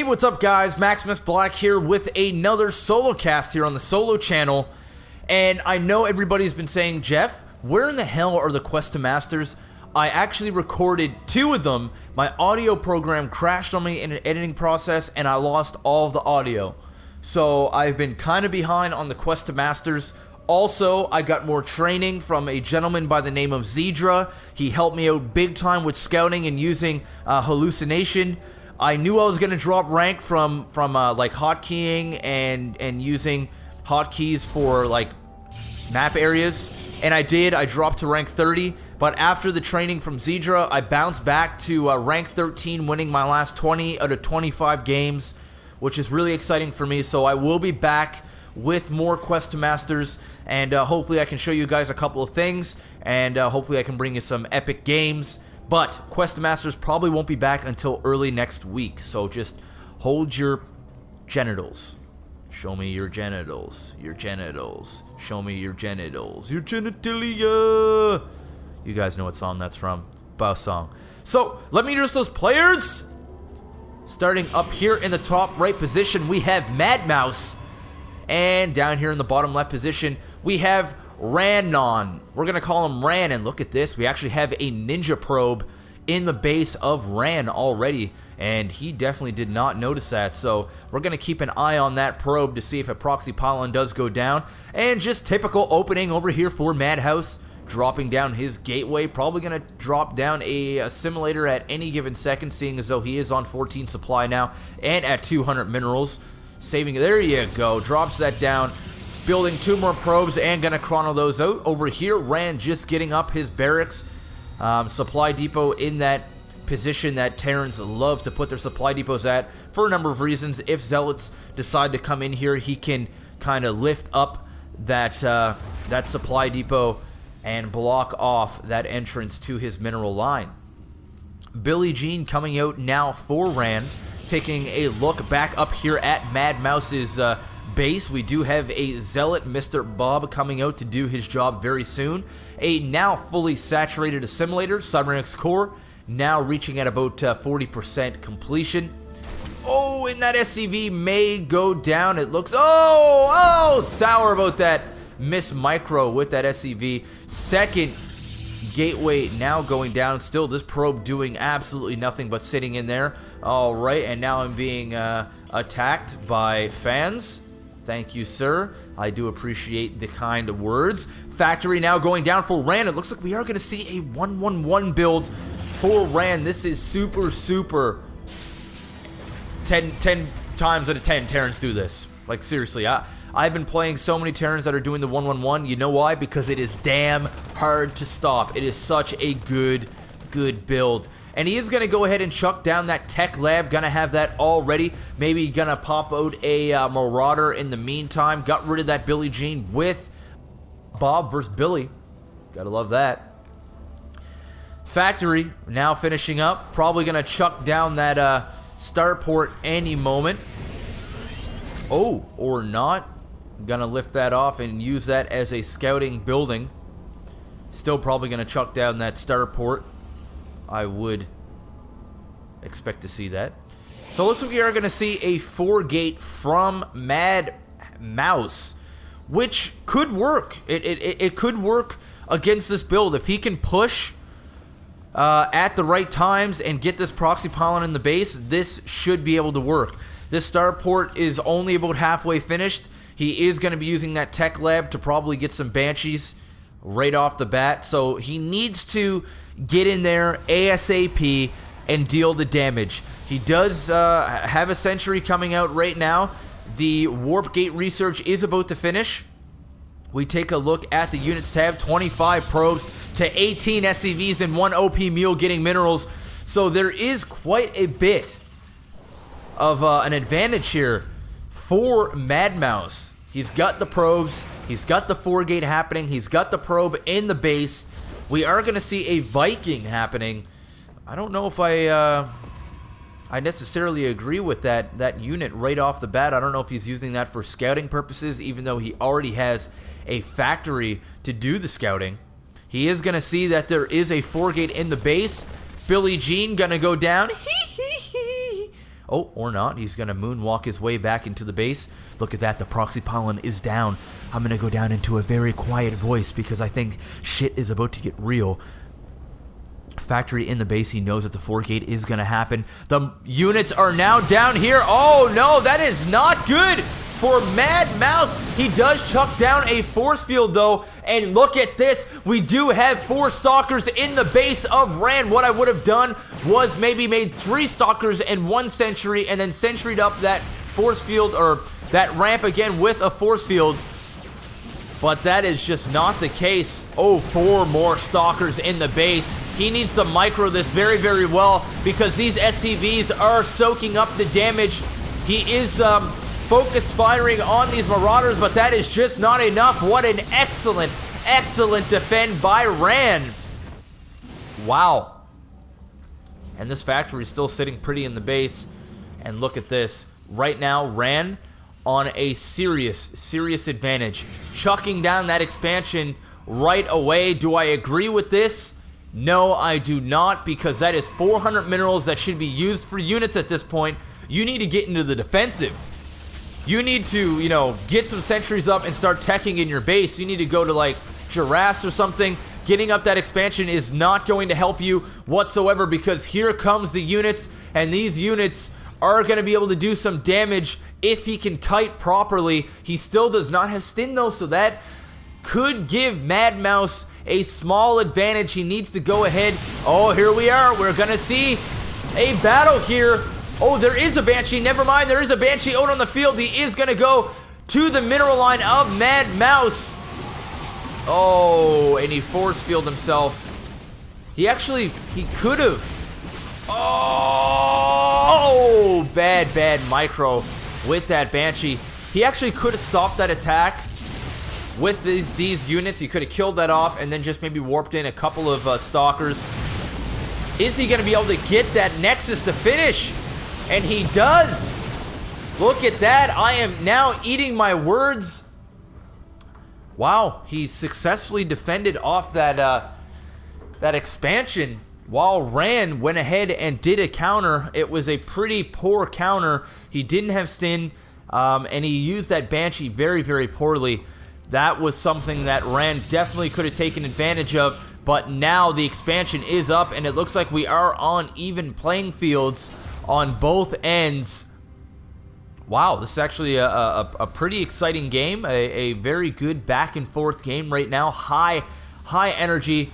what's up guys? MaximusBlack here with another solo cast here on the solo channel. And I know everybody's been saying, Jeff, where in the hell are the Quest to Masters? I actually recorded 2 of them. My audio program crashed on me in an editing process and I lost all of the audio. So I've been kind of behind on the Quest to Masters. Also, I got more training from a gentleman by the name of Zedra. He helped me out big time with scouting and using hallucination. I knew I was going to drop rank from like hotkeying and using hotkeys for like map areas, and I did. I dropped to rank 30, but after the training from Zedra, I bounced back to rank 13, winning my last 20 out of 25 games, which is really exciting for me. So I will be back with more Quest to Masters, and hopefully I can show you guys a couple of things, and hopefully I can bring you some epic games. But Quest to Masters probably won't be back until early next week, so just hold your genitals. Show me your genitals. Your genitals. Show me your genitals. Your genitalia. You guys know what song that's from. Bow song. So, let me introduce those players. Starting up here in the top right position, we have MadMouse. And down here in the bottom left position, we have RANNON. We're going to call him Ran, and look at this. We actually have a ninja probe in the base of Ran already, and he definitely did not notice that. So we're going to keep an eye on that probe to see if a proxy pylon does go down. And just typical opening over here for MadMouse, dropping down his gateway. Probably going to drop down a assimilator at any given second, seeing as though he is on 14 supply now and at 200 minerals. Saving, there you go, drops that down. Building 2 more probes and gonna chrono those out. Over here, Ran just getting up his barracks. Supply depot in that position that Terrans love to put their supply depots at for a number of reasons. If Zealots decide to come in here, he can kind of lift up that that supply depot and block off that entrance to his mineral line. Billie Jean coming out now for Ran, taking a look back up here at MadMouse's base. We do have a Zealot, Mr. Bob, coming out to do his job very soon. A now fully saturated assimilator, Cybernetics Core, now reaching at about 40% completion. Oh, and that SCV may go down. It looks, oh, sour about that. Miss Micro with that SCV. Second gateway now going down. Still, this probe doing absolutely nothing but sitting in there. All right, and now I'm being attacked by fans. Thank you, sir. I do appreciate the kind words. Factory now going down for Ran. It looks like we are going to see a 1-1-1 build for Ran. This is super, super 10 times out of 10 Terrans do this. Like, seriously, I've been playing so many Terrans that are doing the 1-1-1. You know why? Because it is damn hard to stop. It is such a good build. And he is going to go ahead and chuck down that tech lab. Going to have that all ready. Maybe going to pop out a Marauder in the meantime. Got rid of that Billie Jean with Bob versus Billy. Gotta love that. Factory now finishing up. Probably going to chuck down that starport any moment. Oh, or not. Going to lift that off and use that as a scouting building. Still probably going to chuck down that starport. I would expect to see that. So it looks like we are going to see a Forgate from MadMouse, which could work. It could work against this build. If he can push at the right times and get this proxy pylon in the base, this should be able to work. This starport is only about halfway finished. He is going to be using that tech lab to probably get some Banshees right off the bat. So he needs to get in there ASAP and deal the damage. He does have a sentry coming out right now. The warp gate research is about to finish. We take a look at the units tab. 25 probes to 18 SCVs and 1 OP mule getting minerals. So there is quite a bit of an advantage here for MadMouse. He's got the probes. He's got the Forgate happening. He's got the probe in the base. We are going to see a Viking happening. I don't know if I necessarily agree with that unit right off the bat. I don't know if he's using that for scouting purposes, even though he already has a factory to do the scouting. He is going to see that there is a Forgate in the base. Billie Jean going to go down. Oh, or not. He's going to moonwalk his way back into the base. Look at that. The proxy pollen is down. I'm going to go down into a very quiet voice because I think shit is about to get real. Factory in the base. He knows that the Forgate is going to happen. The units are now down here. Oh, no. That is not good for MadMouse. He does chuck down a force field, though. And look at this. We do have 4 stalkers in the base of Ran. What I would have done was maybe made 3 stalkers and 1 sentry, and then sentryed up that force field, or that ramp again with a force field. But that is just not the case. Oh, 4 more stalkers in the base. He needs to micro this very, very well because these SCVs are soaking up the damage. He is focus firing on these Marauders, but that is just not enough. What an excellent, excellent defend by Ran. Wow. And this factory is still sitting pretty in the base. And look at this. Right now, Ran on a serious advantage. Chucking down that expansion right away. Do I agree with this? No, I do not, because that is 400 minerals that should be used for units at this point. You need to get into the defensive. You need to, you know, get some sentries up and start teching in your base. You need to go to, like, giraffes or something. Getting up that expansion is not going to help you whatsoever because here comes the units, and these units are going to be able to do some damage if he can kite properly. He still does not have Stin, though, so that could give MadMouse a small advantage. He needs to go ahead. Oh, here we are. We're going to see a battle here. Oh, there is a Banshee. Never mind. There is a Banshee out on the field. He is going to go to the mineral line of MadMouse. Oh, and he force field himself. He could have. Oh, bad micro with that Banshee. He actually could have stopped that attack with these units. He could have killed that off and then just maybe warped in a couple of stalkers. Is he going to be able to get that Nexus to finish? And he does. Look at that. I am now eating my words. Wow, he successfully defended off that expansion while Ran went ahead and did a counter. It was a pretty poor counter. He didn't have Stin, and he used that Banshee very, very poorly. That was something that Ran definitely could have taken advantage of, but now the expansion is up, and it looks like we are on even playing fields on both ends. Wow, this is actually a pretty exciting game, a very good back and forth game right now. High energy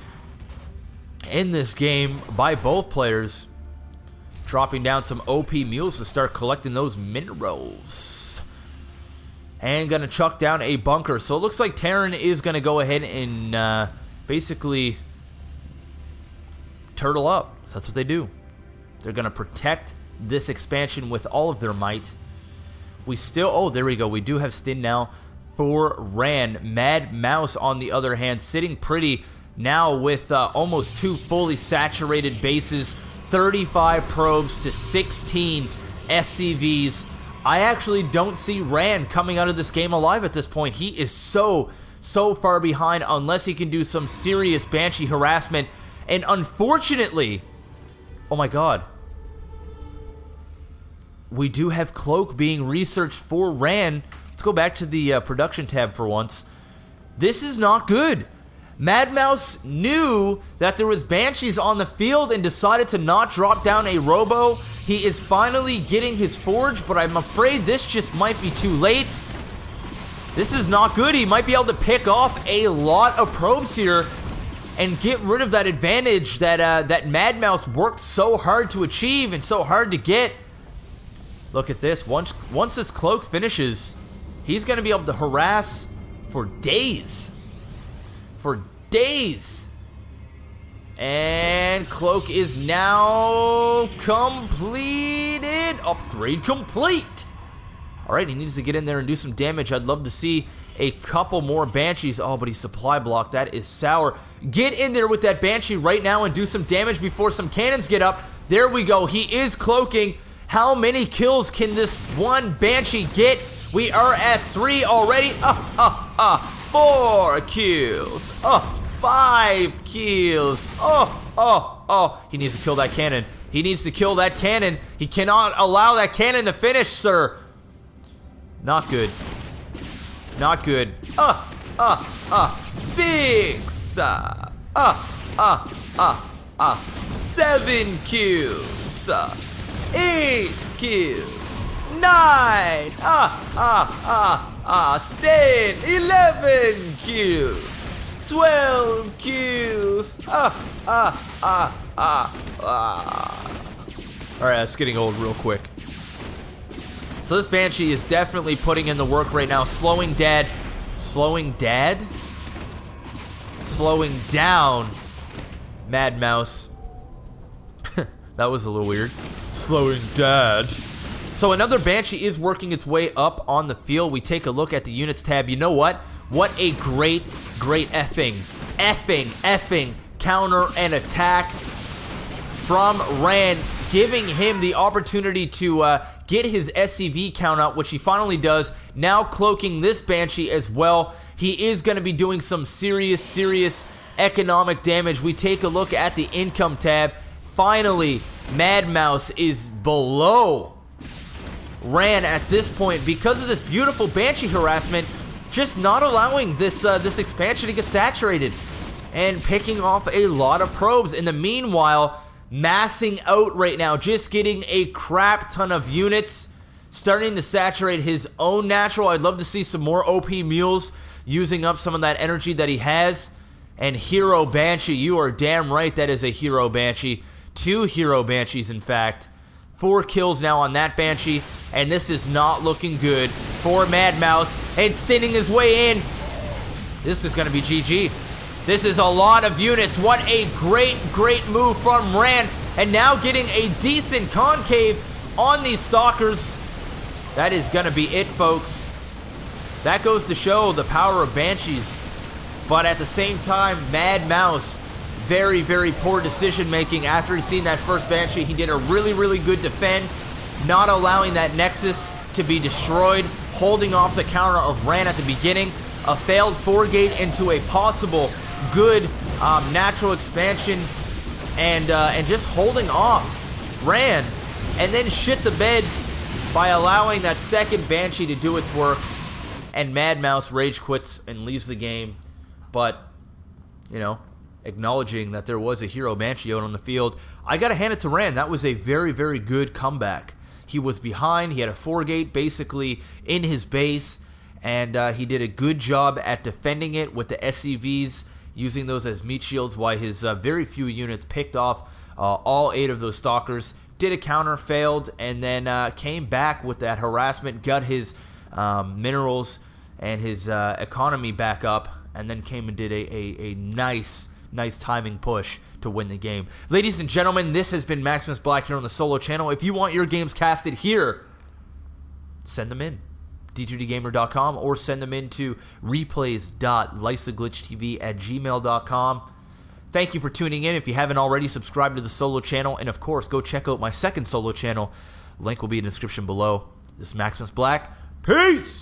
in this game by both players. Dropping down some OP mules to start collecting those minerals. And gonna chuck down a bunker. So it looks like Terran is gonna go ahead and basically turtle up. So that's what they do. They're gonna protect this expansion with all of their might. We still, oh, there we go. We do have Stin now for Ran. MadMouse, on the other hand, sitting pretty now with almost 2 fully saturated bases, 35 probes to 16 SCVs. I actually don't see Ran coming out of this game alive at this point. He is so far behind unless he can do some serious Banshee harassment. And unfortunately, oh my god, we do have Cloak being researched for Ran. Let's go back to the production tab for once. This is not good. MadMouse knew that there was Banshees on the field and decided to not drop down a Robo. He is finally getting his Forge, but I'm afraid this just might be too late. This is not good. He might be able to pick off a lot of probes here and get rid of that advantage that that MadMouse worked so hard to achieve and so hard to get. Look at this. Once this Cloak finishes, he's going to be able to harass for days. For days. And Cloak is now completed. Upgrade complete. Alright, he needs to get in there and do some damage. I'd love to see a couple more Banshees. Oh, but he's supply blocked. That is sour. Get in there with that Banshee right now and do some damage before some cannons get up. There we go. He is cloaking. How many kills can this one Banshee get? We are at 3 already. 4 kills. 5 kills. He needs to kill that cannon. He needs to kill that cannon. He cannot allow that cannon to finish, sir. Not good. Not good. 6. 7 kills. 8 kills. 9. 10. 11 kills. 12 kills. Alright, that's getting old real quick. So this Banshee is definitely putting in the work right now. Slowing down MadMouse. That was a little weird. Slowing Dad. So another Banshee is working its way up on the field. We take a look at the units tab. You know what? What a great effing counter and attack from Ran, giving him the opportunity to get his SCV count up, which he finally does. Now cloaking this Banshee as well. He is going to be doing some serious economic damage. We take a look at the income tab. Finally, MadMouse is below Ran at this point because of this beautiful Banshee harassment, just not allowing this expansion to get saturated and picking off a lot of probes. In the meanwhile, massing out right now, just getting a crap ton of units, starting to saturate his own natural. I'd love to see some more OP mules using up some of that energy that he has. And Hero Banshee, you are damn right, that is a Hero Banshee. 2 Hero Banshees, in fact. 4 kills now on that Banshee, and this is not looking good for MadMouse. And stinning his way in. This is going to be GG. This is a lot of units. What a great move from Ran. And now getting a decent concave on these Stalkers. That is going to be it, folks. That goes to show the power of Banshees. But at the same time, MadMouse, very poor decision making. After he's seen that first Banshee, he did a really good defend, not allowing that Nexus to be destroyed, holding off the counter of Ran at the beginning, a failed Forgate into a possible good natural expansion, and just holding off Ran, and then shit the bed by allowing that second Banshee to do its work, and MadMouse rage quits and leaves the game. But, you know, acknowledging that there was a Hero Banshee out on the field, I gotta hand it to Ran. That was a very good comeback. He was behind, he had a Forgate basically in his base, and he did a good job at defending it with the SCVs, using those as meat shields, while his very few units picked off all 8 of those Stalkers, did a counter, failed, and then came back with that harassment, got his minerals and his economy back up, and then came and did a nice timing push to win the game. Ladies and gentlemen, this has been MaximusBlack here on the solo channel. If you want your games casted here, send them in. d2dgamer.com, or send them into replays.lysaglitchtv@gmail.com. Thank you for tuning in. If you haven't already, subscribe to the solo channel, and of course, go check out my second solo channel. Link will be in the description below. This is MaximusBlack. Peace!